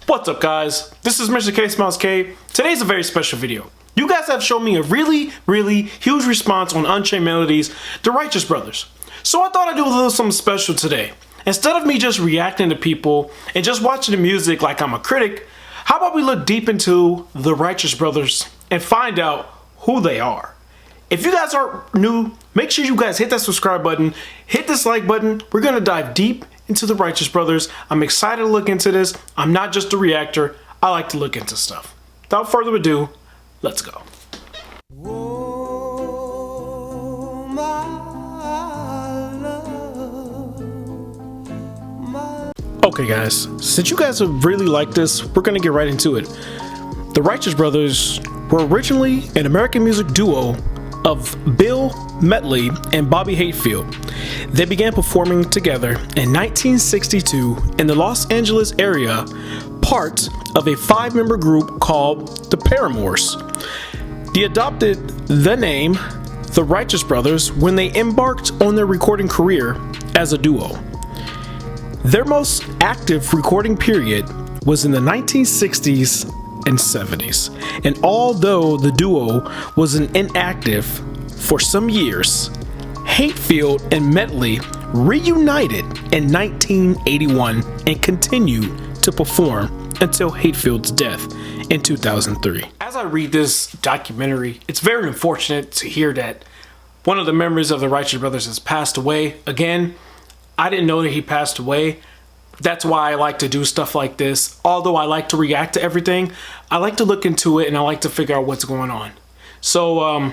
What's up, guys? This is Mr. K Smiles K. Today's a very special video. You guys have shown me a really huge response on Unchained Melodies, The Righteous Brothers. So I thought I'd do a little something special today. Instead of me just reacting to people and just watching the music like I'm a critic, how about we look deep into The Righteous Brothers and find out who they are? If you guys are new, make sure you guys hit that subscribe button, hit this like button. We're gonna dive deep into The Righteous Brothers. I'm excited to look into this. I'm not just a reactor. I like to look into stuff. Without further ado, let's go. Okay guys, since you guys have really liked this, we're gonna get right into it. The Righteous Brothers were originally an American music duo of Bill Medley and Bobby Hatfield. They began performing together in 1962 in the Los Angeles area, part of a 5-member group called the Paramours. They adopted the name The Righteous Brothers when they embarked on their recording career as a duo. Their most active recording period was in the 1960s and 70s, and although the duo was inactive for some years, Hatfield and Medley reunited in 1981 and continued to perform until Hatfield's death in 2003. As I read this documentary, it's very unfortunate to hear that one of the members of the Righteous Brothers has passed away. Again, I didn't know that he passed away. That's why I like to do stuff like this. Although I like to react to everything, I like to look into it and I like to figure out what's going on. So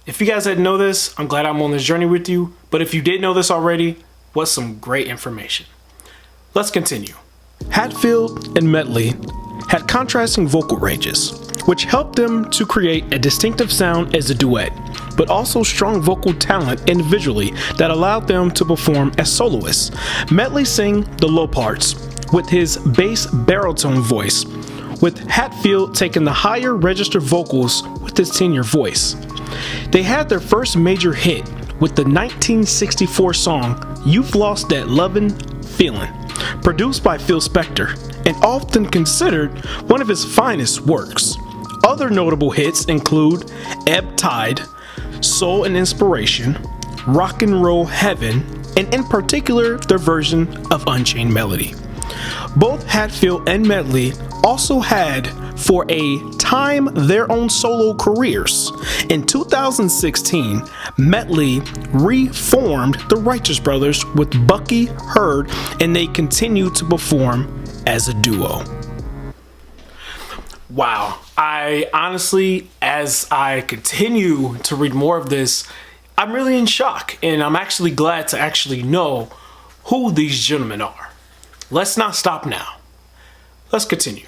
if you guys didn't know this, I'm glad I'm on this journey with you. But if you did know this already, what's some great information. Let's continue. Hatfield and Medley had contrasting vocal ranges, which helped them to create a distinctive sound as a duet, but also strong vocal talent individually that allowed them to perform as soloists. Medley sang the low parts with his bass baritone voice, with Hatfield taking the higher register vocals with his tenor voice. They had their first major hit with the 1964 song You've Lost That Lovin' Feelin', produced by Phil Spector, and often considered one of his finest works. Other notable hits include Ebb Tide, Soul and Inspiration, Rock and Roll Heaven, and in particular their version of Unchained Melody. Both Hatfield and Medley also had for a time their own solo careers. In 2016, Medley reformed the Righteous Brothers with Bucky Hurd, and they continued to perform as a duo. Wow, I honestly, as I continue to read more of this, I'm really in shock, and I'm actually glad to actually know who these gentlemen are. Let's not stop now. Let's continue.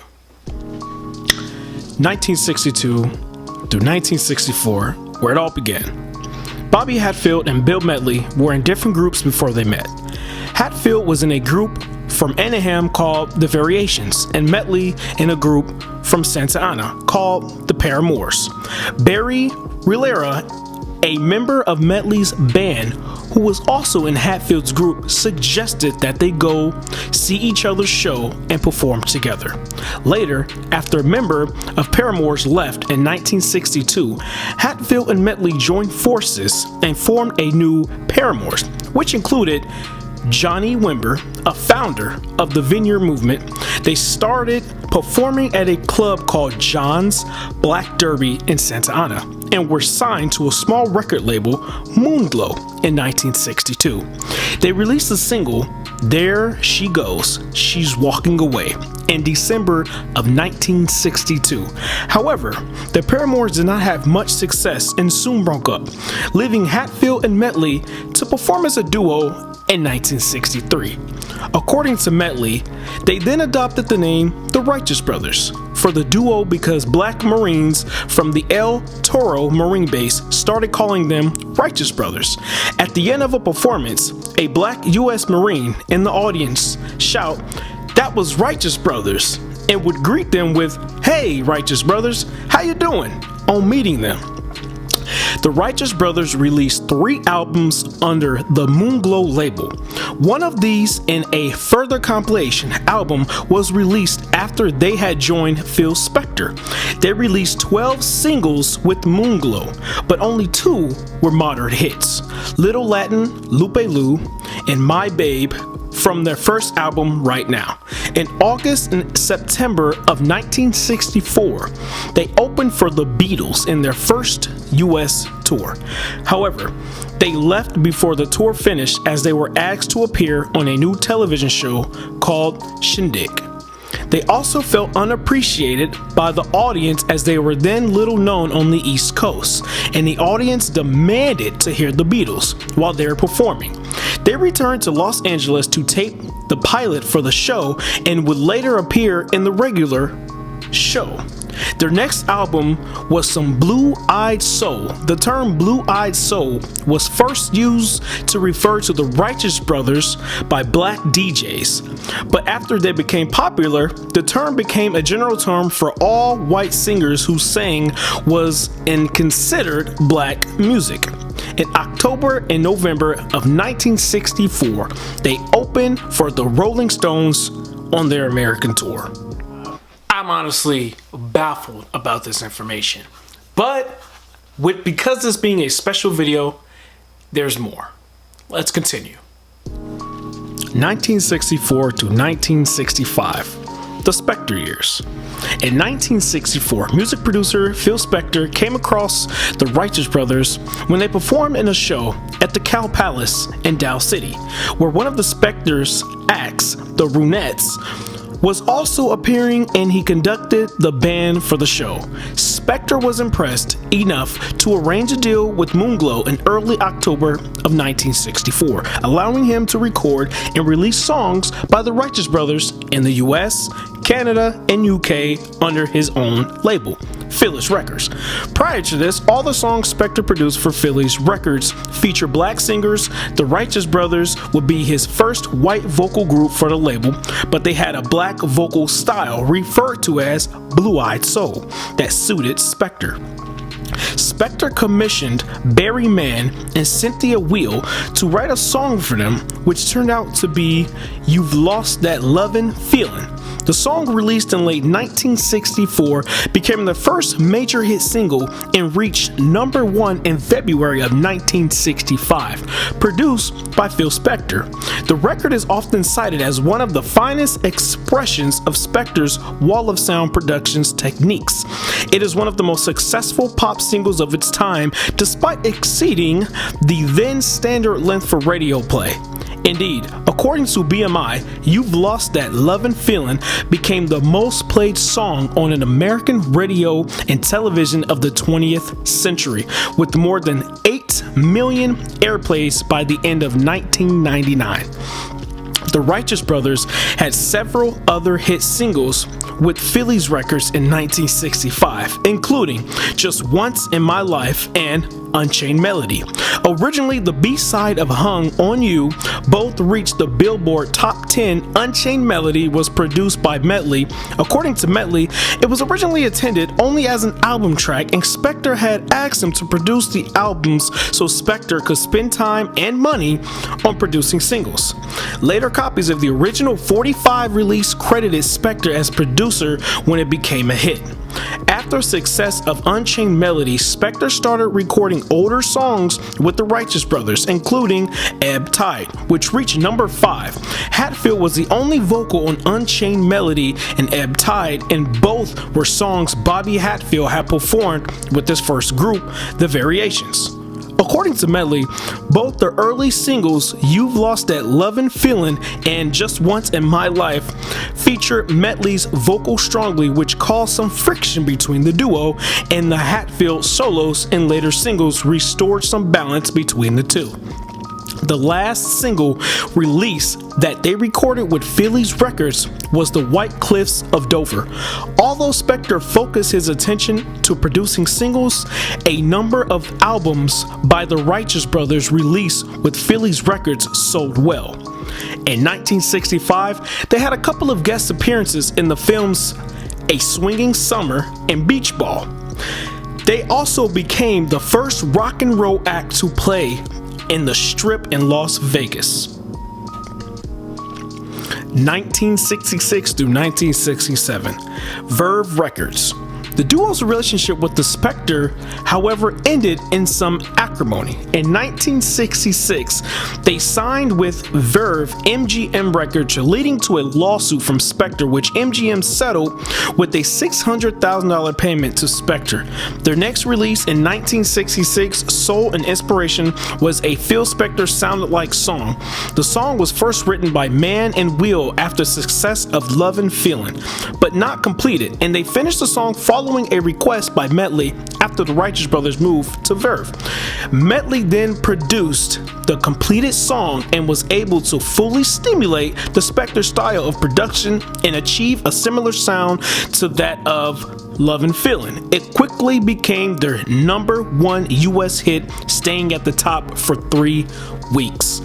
1962 through 1964, where it all began. Bobby Hatfield and Bill Medley were in different groups before they met. Hatfield was in a group from Anaheim called The Variations, and Medley in a group from Santa Ana called The Paramours. Barry Rilera, a member of Medley's band who was also in Hatfield's group, suggested that they go see each other's show and perform together. Later, after a member of Paramours left in 1962, Hatfield and Medley joined forces and formed a new Paramours, which included Johnny Wimber, a founder of the Vineyard Movement. They started performing at a club called John's Black Derby in Santa Ana and were signed to a small record label, Moonglow, in 1962. They released the single There She Goes, She's Walking Away in December of 1962. However, the Paramours did not have much success and soon broke up, leaving Hatfield and Medley to perform as a duo in 1963. According to Medley, they then adopted the name The Righteous Brothers for the duo because Black Marines from the El Toro Marine Base started calling them Righteous Brothers. At the end of a performance, a Black U.S. Marine in the audience shout, "That was Righteous Brothers," and would greet them with, "Hey, Righteous Brothers, how you doing?" on meeting them. The the Righteous Brothers released 3 albums under the Moonglow label. One of these, in a further compilation album, was released after they had joined Phil Spector. They released 12 singles with Moonglow, but only 2 were moderate hits: Little Latin, Lupe Lu, and My Babe, from their first album, Right Now. In August and September of 1964, they opened for the Beatles in their first US tour. However, they left before the tour finished as they were asked to appear on a new television show called Shindig. They also felt unappreciated by the audience as they were then little known on the East Coast, and the audience demanded to hear the Beatles while they were performing. They returned to Los Angeles to tape the pilot for the show and would later appear in the regular show. Their next album was some Blue-Eyed Soul. The term Blue-Eyed Soul was first used to refer to the Righteous Brothers by black DJs, but after they became popular, the term became a general term for all white singers who sang was and considered black music. In October and November of 1964, they opened for the Rolling Stones on their American tour. I'm honestly baffled about this information, but because this being a special video, there's more. Let's continue. 1964 to 1965, the Spector years. In 1964, music producer Phil Spector came across the Righteous Brothers when they performed in a show at the Cow Palace in Dow City, where one of the Spector's acts, the Runettes, was also appearing, and he conducted the band for the show. Spector was impressed enough to arrange a deal with Moonglow in early October of 1964, allowing him to record and release songs by the Righteous Brothers in the US, Canada, and UK under his own label, Phillies Records. Prior to this, all the songs Spector produced for Phillies Records feature black singers. The Righteous Brothers would be his first white vocal group for the label, but they had a black vocal style referred to as Blue-Eyed Soul that suited Spector. Spector commissioned Barry Mann and Cynthia Weil to write a song for them, which turned out to be You've Lost That Lovin' Feelin'. The song, released in late 1964, became the first major hit single and reached number 1 in February of 1965, produced by Phil Spector. The record is often cited as one of the finest expressions of Spector's Wall of Sound Productions techniques. It is one of the most successful pop singles of its time, despite exceeding the then standard length for radio play. Indeed, according to BMI, You've Lost That Lovin' Feelin' became the most played song on an American radio and television of the 20th century, with more than 8 million airplays by the end of 1999. The Righteous Brothers had several other hit singles with Phillies Records in 1965, including Just Once in My Life and Unchained Melody. Originally the B-side of Hung on You, both reached the Billboard Top 10. Unchained Melody was produced by Medley. According to Medley, it was originally intended only as an album track, and Spector had asked him to produce the albums so Spector could spend time and money on producing singles. Later copies of the original 45 release credited Spector as producer when it became a hit. After success of Unchained Melody, Spector started recording older songs with the Righteous Brothers, including Ebb Tide, which reached number 5. Hatfield was the only vocal on Unchained Melody and Ebb Tide, and both were songs Bobby Hatfield had performed with his first group, The Variations. According to Medley, both the early singles You've Lost That Lovin' Feelin' and Just Once in My Life feature Medley's vocal strongly, which caused some friction between the duo, and the Hatfield solos in later singles restored some balance between the two. The last single release that they recorded with Phillies Records was The White Cliffs of Dover. Although Spector focused his attention to producing singles, a number of albums by the Righteous Brothers released with Phillies Records sold well. In 1965, they had a couple of guest appearances in the films A Swinging Summer and Beach Ball. They also became the first rock and roll act to play in the Strip in Las Vegas. 1966 through 1967, Verve Records. The duo's relationship with the Spector, however, ended in some acrimony. In 1966, they signed with Verve MGM Records, leading to a lawsuit from Spector, which MGM settled with a $600,000 payment to Spector. Their next release in 1966, Soul and Inspiration, was a Phil Spector Sounded Like song. The song was first written by Man and Will after success of Love and Feeling, but not completed, and they finished the song following a request by Medley after the Righteous Brothers moved to Verve. Medley then produced the completed song and was able to fully stimulate the Spector style of production and achieve a similar sound to that of Love and Feeling. It quickly became their #1 US hit, staying at the top for 3 weeks.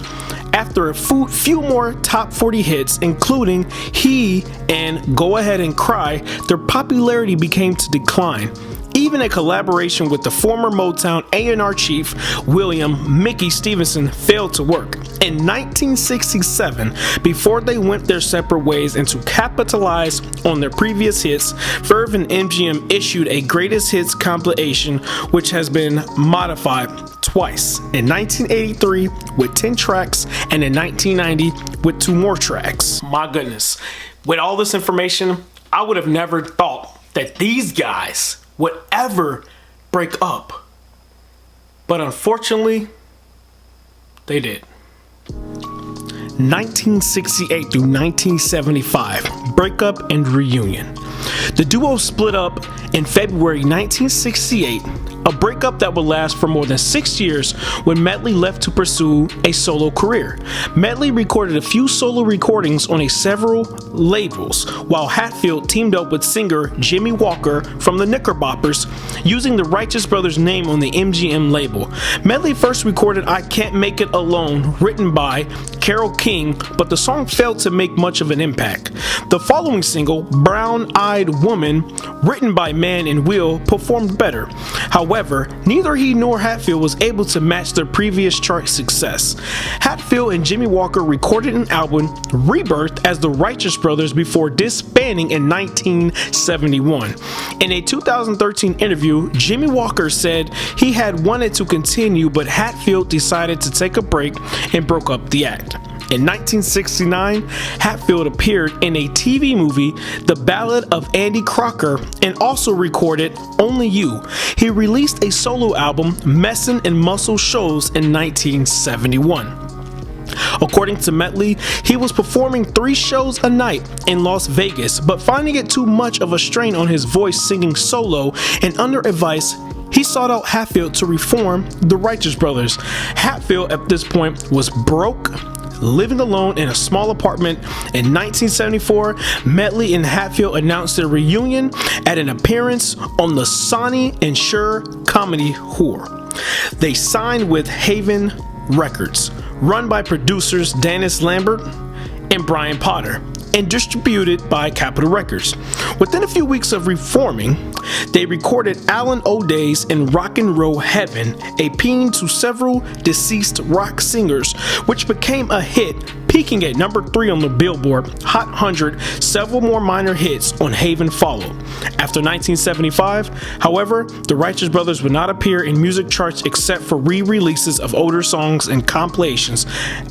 After a few more top 40 hits, including He and Go Ahead and Cry, their popularity began to decline. Even a collaboration with the former Motown A&R chief, William Mickey Stevenson, failed to work. In 1967, before they went their separate ways and to capitalize on their previous hits, Verve and MGM issued a greatest hits compilation, which has been modified twice, in 1983 with 10 tracks and in 1990 with 2 more tracks. My goodness, with all this information, I would have never thought that these guys would ever break up, but unfortunately they did. 1968 through 1975, Breakup and Reunion. The duo split up in February 1968, a breakup that would last for more than 6 years when Medley left to pursue a solo career. Medley recorded a few solo recordings on several labels, while Hatfield teamed up with singer Jimmy Walker from the Knickerbockers, using the Righteous Brothers name on the MGM label. Medley first recorded I Can't Make It Alone, written by Carole King, but the song failed to make much of an impact. The following single, Brown Eyed Woman, written by Man and Will, performed better. However, neither he nor Hatfield was able to match their previous chart success. Hatfield and Jimmy Walker recorded an album, Rebirth, as the Righteous Brothers before disbanding in 1971. In a 2013 interview, Jimmy Walker said he had wanted to continue, but Hatfield decided to take a break and broke up the act. In 1969, Hatfield appeared in a TV movie, The Ballad of Andy Crocker, and also recorded Only You. He released a solo album, Messin' and Muscle Shows, in 1971. According to Medley, he was performing 3 shows a night in Las Vegas, but finding it too much of a strain on his voice singing solo, and under advice, he sought out Hatfield to reform the Righteous Brothers. Hatfield at this point was broke, living alone in a small apartment. In 1974, Medley and Hatfield announced their reunion at an appearance on the Sonny and Cher comedy Whore. They signed with Haven Records, run by producers Dennis Lambert and Brian Potter, and distributed by Capitol Records. Within a few weeks of reforming, they recorded Alan O'Day's in Rock and Roll Heaven, a paean to several deceased rock singers, which became a hit, peaking at number 3 on the Billboard Hot 100. Several more minor hits on Haven followed. After 1975, however, the Righteous Brothers would not appear in music charts except for re-releases of older songs and compilations,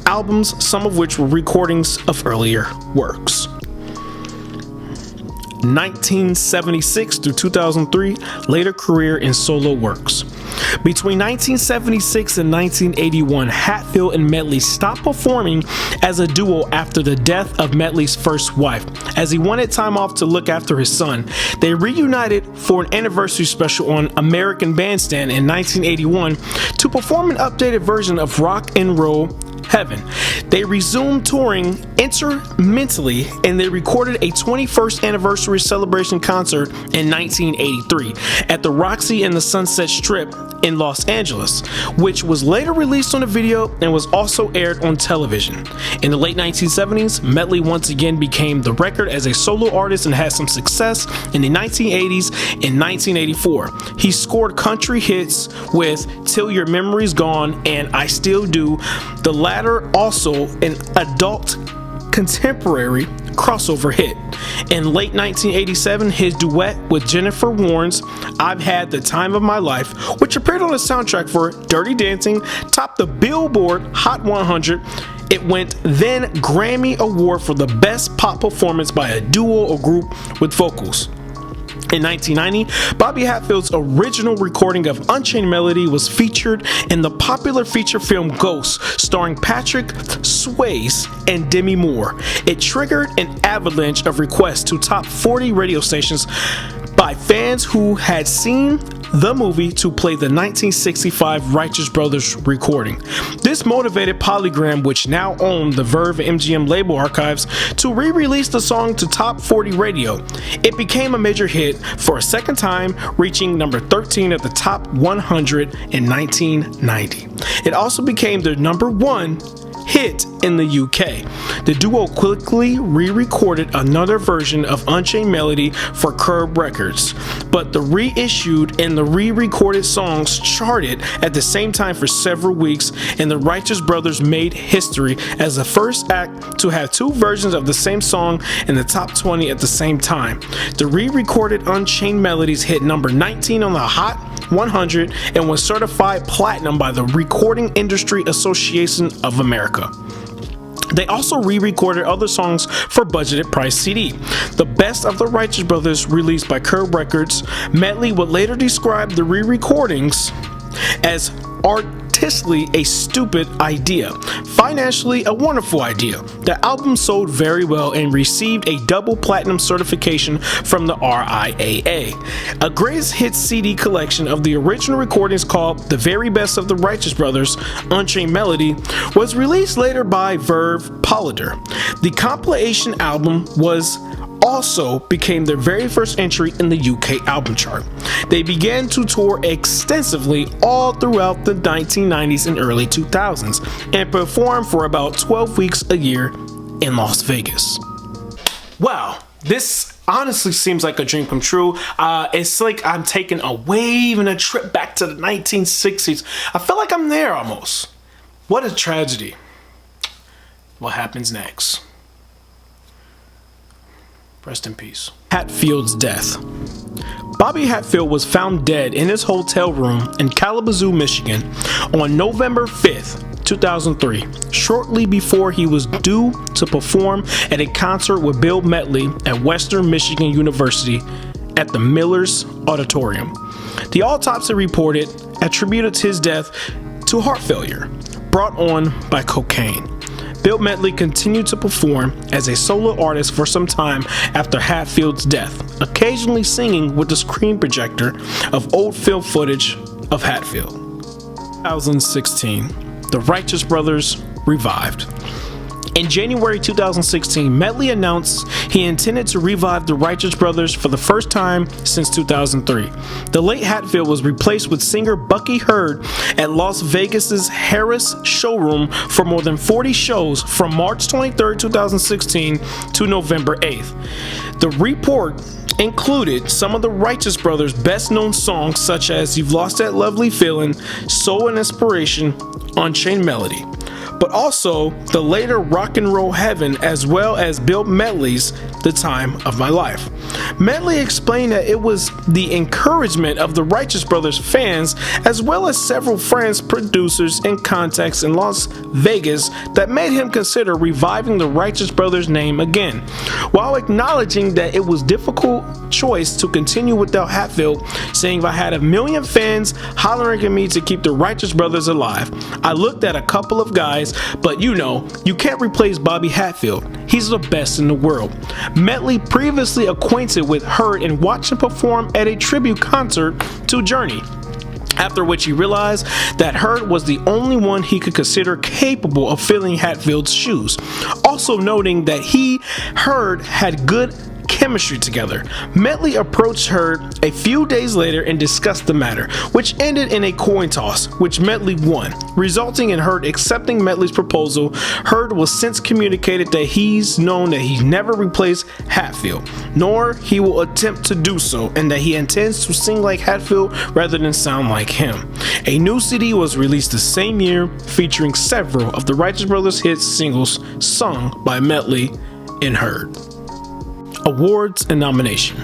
albums, some of which were recordings of earlier works. 1976 through 2003, later career in solo works. Between 1976 and 1981, Hatfield and Medley stopped performing as a duo after the death of Medley's first wife, as he wanted time off to look after his son. They reunited for an anniversary special on American Bandstand in 1981 to perform an updated version of Rock and Roll Heaven. They resumed touring intermittently, and they recorded a 21st anniversary celebration concert in 1983 at the Roxy in the Sunset Strip in Los Angeles, which was later released on a video and was also aired on television. In the late 1970s, Medley once again became the record as a solo artist and had some success in the 1980s and 1984. He scored country hits with Till Your Memory's Gone and I Still Do, the latter also an adult contemporary crossover hit. In late 1987, his duet with Jennifer Warnes, I've Had the Time of My Life, which appeared on the soundtrack for Dirty Dancing, topped the Billboard Hot 100. It went then Grammy Award for the Best Pop Performance by a Duo or Group with Vocals. In 1990, Bobby Hatfield's original recording of Unchained Melody was featured in the popular feature film Ghost, starring Patrick Swayze and Demi Moore. It triggered an avalanche of requests to top 40 radio stations by fans who had seen the movie to play the 1965 Righteous Brothers recording. This motivated Polygram, which now owned the Verve MGM label archives, to re-release the song to top 40 radio. It became a major hit for a second time, reaching number 13 at the top 100 in 1990. It also became the number one hit in the UK. The duo quickly re-recorded another version of Unchained Melody for Curb Records, but the reissued and the re-recorded songs charted at the same time for several weeks, and the Righteous Brothers made history as the first act to have two versions of the same song in the top 20 at the same time. The re-recorded Unchained Melodies hit number 19 on the Hot 100 and was certified platinum by the Recording Industry Association of America. They also re-recorded other songs for budgeted price CD. The Best of the Righteous Brothers, released by Curb Records, Medley would later describe the re-recordings as artistically a stupid idea, financially a wonderful idea. The album sold very well and received a double platinum certification from the RIAA. A greatest hits CD collection of the original recordings called The Very Best of the Righteous Brothers, Unchained Melody, was released later by Verve Polydor. The compilation album also became their very first entry in the UK album chart. They began to tour extensively all throughout the 1990s and early 2000s and performed for about 12 weeks a year in Las Vegas. Wow, this honestly seems like a dream come true. It's like I'm taking a wave and a trip back to the 1960s. I feel like I'm there almost. What a tragedy. What happens next? Rest in peace. Hatfield's death. Bobby Hatfield was found dead in his hotel room in Kalamazoo, Michigan on November 5th, 2003, shortly before he was due to perform at a concert with Bill Medley at Western Michigan University at the Miller's Auditorium. The autopsy report attributed his death to heart failure brought on by cocaine. Bill Medley continued to perform as a solo artist for some time after Hatfield's death, occasionally singing with the screen projector of old film footage of Hatfield. 2016, the Righteous Brothers revived. In January 2016, Medley announced he intended to revive the Righteous Brothers for the first time since 2003. The late Hatfield was replaced with singer Bucky Hurd at Las Vegas's Harris Showroom for more than 40 shows from March 23, 2016 to November 8th. The report included some of the Righteous Brothers' best-known songs such as You've Lost That Lovely Feeling, Soul and Inspiration, Unchained Melody, but also the later Rock and Roll Heaven, as well as Bill Medley's The Time of My Life. Medley explained that it was the encouragement of the Righteous Brothers fans, as well as several friends, producers, and contacts in Las Vegas that made him consider reviving the Righteous Brothers name again, while acknowledging that it was a difficult choice to continue without Hatfield, saying, "If I had 1 million fans hollering at me to keep the Righteous Brothers alive, I looked at a couple of guys, but you can't replace Bobby Hatfield. He's the best in the world." Medley, previously acquainted with Hurd and watched him perform at a tribute concert to Journey. After which he realized that Hurd was the only one he could consider capable of filling Hatfield's shoes. Also noting that Hurd had good chemistry together. Medley approached Hurd a few days later and discussed the matter, which ended in a coin toss, which Medley won, resulting in Hurd accepting Medley's proposal. Hurd was since communicated that he's known that he never replaced Hatfield, nor he will attempt to do so, and that he intends to sing like Hatfield rather than sound like him. A new CD was released the same year, featuring several of the Righteous Brothers' hit singles sung by Medley and Hurd. Awards and nomination.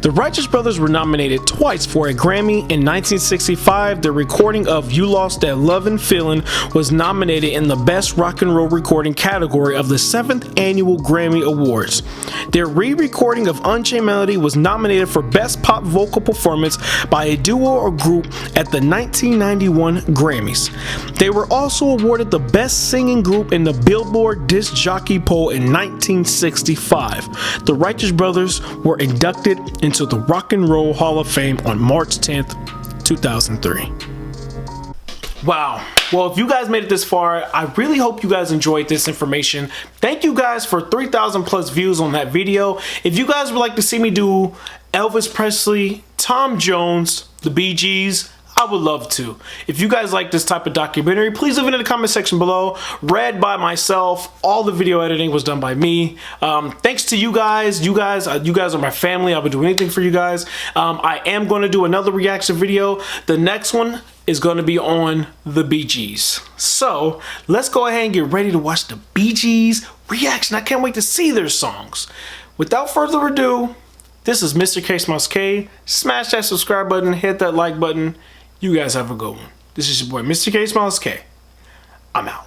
The Righteous Brothers were nominated twice for a Grammy. In 1965, their recording of You Lost That Lovin' Feelin' was nominated in the Best Rock and Roll Recording category of the 7th Annual Grammy Awards. Their re-recording of Unchained Melody was nominated for Best Pop Vocal Performance by a Duo or Group at the 1991 Grammys. They were also awarded the Best Singing Group in the Billboard Disc Jockey Poll in 1965. The Righteous Brothers were inducted into the Rock and Roll Hall of Fame on March 10th, 2003. Wow. Well, if you guys made it this far, I really hope you guys enjoyed this information. Thank you guys for 3,000 plus views on that video. If you guys would like to see me do Elvis Presley, Tom Jones, the Bee Gees, I would love to. If you guys like this type of documentary, please leave it in the comment section below. Read by myself. All the video editing was done by me. Thanks to you guys. You guys are my family. I would do anything for you guys. I am going to do another reaction video. The next one is going to be on the Bee Gees. So let's go ahead and get ready to watch the Bee Gees reaction. I can't wait to see their songs. Without further ado, this is Mr. K Smiles K. Smash that subscribe button, hit that like button. You guys have a good one. This is your boy, Mr. K Smiles K. I'm out.